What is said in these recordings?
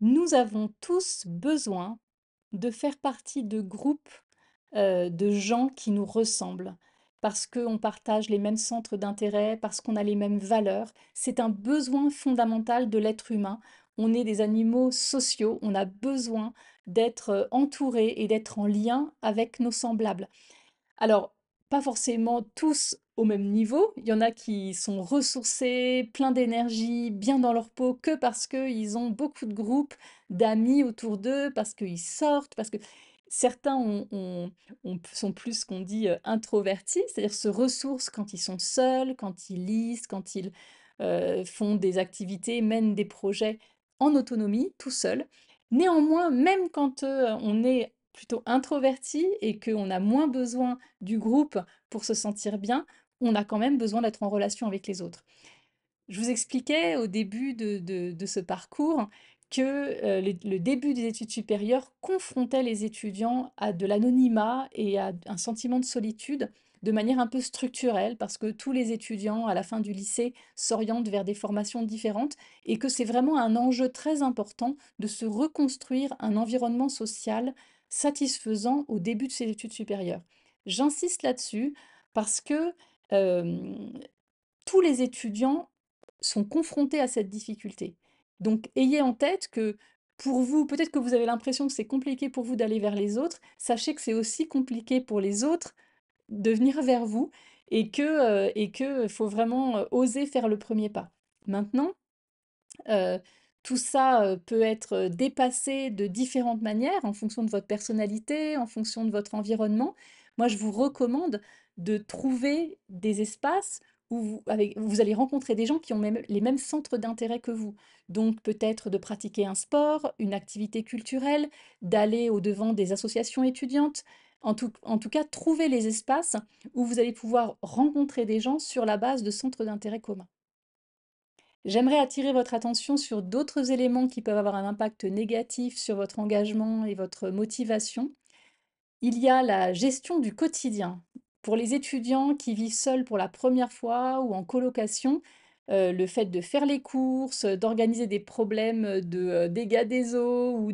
Nous avons tous besoin de faire partie de groupes, de gens qui nous ressemblent, parce qu'on partage les mêmes centres d'intérêt, parce qu'on a les mêmes valeurs. C'est un besoin fondamental de l'être humain. On est des animaux sociaux, on a besoin d'être, entourés et d'être en lien avec nos semblables. Alors, pas forcément tous au même niveau. Il y en a qui sont ressourcés, pleins d'énergie, bien dans leur peau, que parce qu'ils ont beaucoup de groupes d'amis autour d'eux, parce qu'ils sortent, parce que certains sont plus, ce qu'on dit, introvertis, c'est-à-dire se ressourcent quand ils sont seuls, quand ils lisent, quand ils font des activités, mènent des projets en autonomie, tout seuls. Néanmoins, même quand on est plutôt introverti et qu'on a moins besoin du groupe pour se sentir bien, on a quand même besoin d'être en relation avec les autres. Je vous expliquais au début de ce parcours que le début des études supérieures confrontait les étudiants à de l'anonymat et à un sentiment de solitude de manière un peu structurelle, parce que tous les étudiants à la fin du lycée s'orientent vers des formations différentes et que c'est vraiment un enjeu très important de se reconstruire un environnement social satisfaisant au début de ces études supérieures. J'insiste là-dessus parce que euh, tous les étudiants sont confrontés à cette difficulté. Donc ayez en tête que pour vous, peut-être que vous avez l'impression que c'est compliqué pour vous d'aller vers les autres, sachez que c'est aussi compliqué pour les autres de venir vers vous et que faut vraiment oser faire le premier pas. Maintenant, Heu, tout ça, peut être, dépassé de différentes manières en fonction de votre personnalité, en fonction de votre environnement. Moi, je vous recommande de trouver des espaces où vous allez rencontrer des gens qui ont même les mêmes centres d'intérêt que vous. Donc peut-être de pratiquer un sport, une activité culturelle, d'aller au-devant des associations étudiantes. En tout cas, trouver les espaces où vous allez pouvoir rencontrer des gens sur la base de centres d'intérêt communs. J'aimerais attirer votre attention sur d'autres éléments qui peuvent avoir un impact négatif sur votre engagement et votre motivation. Il y a la gestion du quotidien. Pour les étudiants qui vivent seuls pour la première fois ou en colocation, le fait de faire les courses, d'organiser des problèmes de dégâts des eaux ou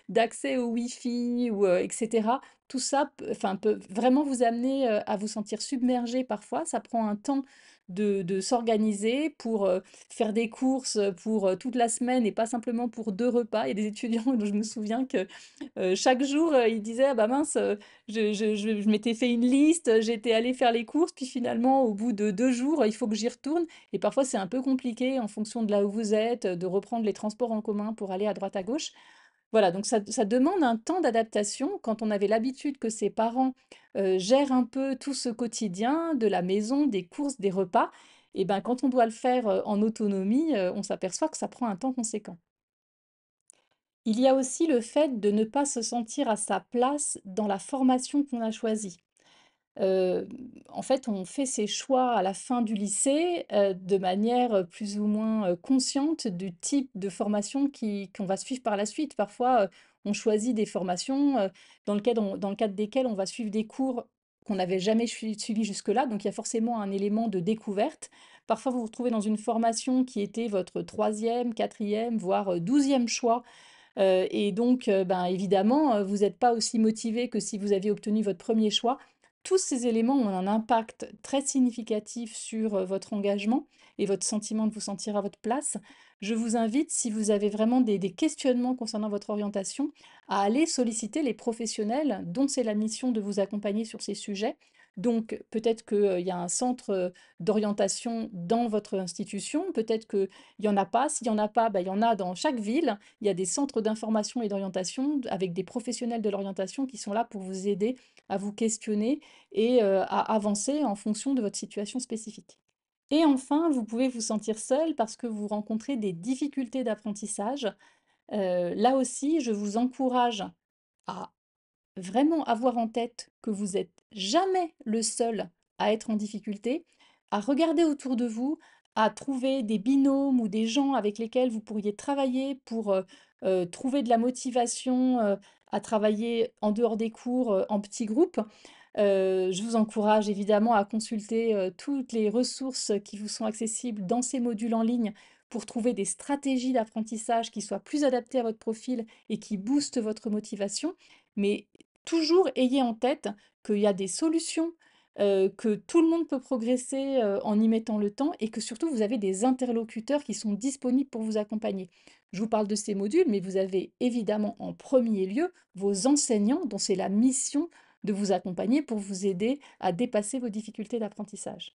d'accès au Wi-Fi, etc., tout ça enfin, peut vraiment vous amener à vous sentir submergé parfois. Ça prend un temps de s'organiser pour faire des courses pour toute la semaine et pas simplement pour 2 repas. Il y a des étudiants dont je me souviens que chaque jour, ils disaient: «Ah bah mince, je m'étais fait une liste, j'étais allé faire les courses, puis finalement, au bout de 2 jours, il faut que j'y retourne» et parfois, c'est un peu compliqué en fonction de là où vous êtes, de reprendre les transports en commun pour aller à droite à gauche. Voilà, donc ça demande un temps d'adaptation. Quand on avait l'habitude que ses parents, gèrent un peu tout ce quotidien de la maison, des courses, des repas et ben, quand on doit le faire, en autonomie, on s'aperçoit que ça prend un temps conséquent. Il y a aussi le fait de ne pas se sentir à sa place dans la formation qu'on a choisie. Heu, En fait, on fait ses choix à la fin du lycée, de manière, plus ou moins, consciente du type de formation qu'on va suivre par la suite. Parfois, on choisit des formations, dans le cadre desquelles on va suivre des cours qu'on n'avait jamais suivis jusque-là, donc il y a forcément un élément de découverte. Parfois, vous vous retrouvez dans une formation qui était votre troisième, quatrième, voire, 12e choix. Et donc, ben, évidemment, vous n'êtes pas aussi motivé que si vous aviez obtenu votre premier choix. Tous ces éléments ont un impact très significatif sur, votre engagement et votre sentiment de vous sentir à votre place. Je vous invite, si vous avez vraiment des questionnements concernant votre orientation, à aller solliciter les professionnels dont c'est la mission de vous accompagner sur ces sujets. Donc peut-être qu'il y a un centre, d'orientation dans votre institution, peut-être qu'il y en a pas. S'il y en a pas, bah, il y en a dans chaque ville. Il y a des centres d'information et d'orientation avec des professionnels de l'orientation qui sont là pour vous aider à vous questionner et à avancer en fonction de votre situation spécifique. Et enfin, vous pouvez vous sentir seul parce que vous rencontrez des difficultés d'apprentissage. Là aussi, je vous encourage à vraiment avoir en tête que vous êtes jamais le seul à être en difficulté, à regarder autour de vous, à trouver des binômes ou des gens avec lesquels vous pourriez travailler pour trouver de la motivation, à travailler en dehors des cours, en petits groupes. Je vous encourage évidemment à consulter toutes les ressources qui vous sont accessibles dans ces modules en ligne pour trouver des stratégies d'apprentissage qui soient plus adaptées à votre profil et qui boostent votre motivation. Mais toujours ayez en tête qu'il y a des solutions, que tout le monde peut progresser, en y mettant le temps et que surtout vous avez des interlocuteurs qui sont disponibles pour vous accompagner. Je vous parle de ces modules, mais vous avez évidemment en premier lieu vos enseignants dont c'est la mission de vous accompagner pour vous aider à dépasser vos difficultés d'apprentissage.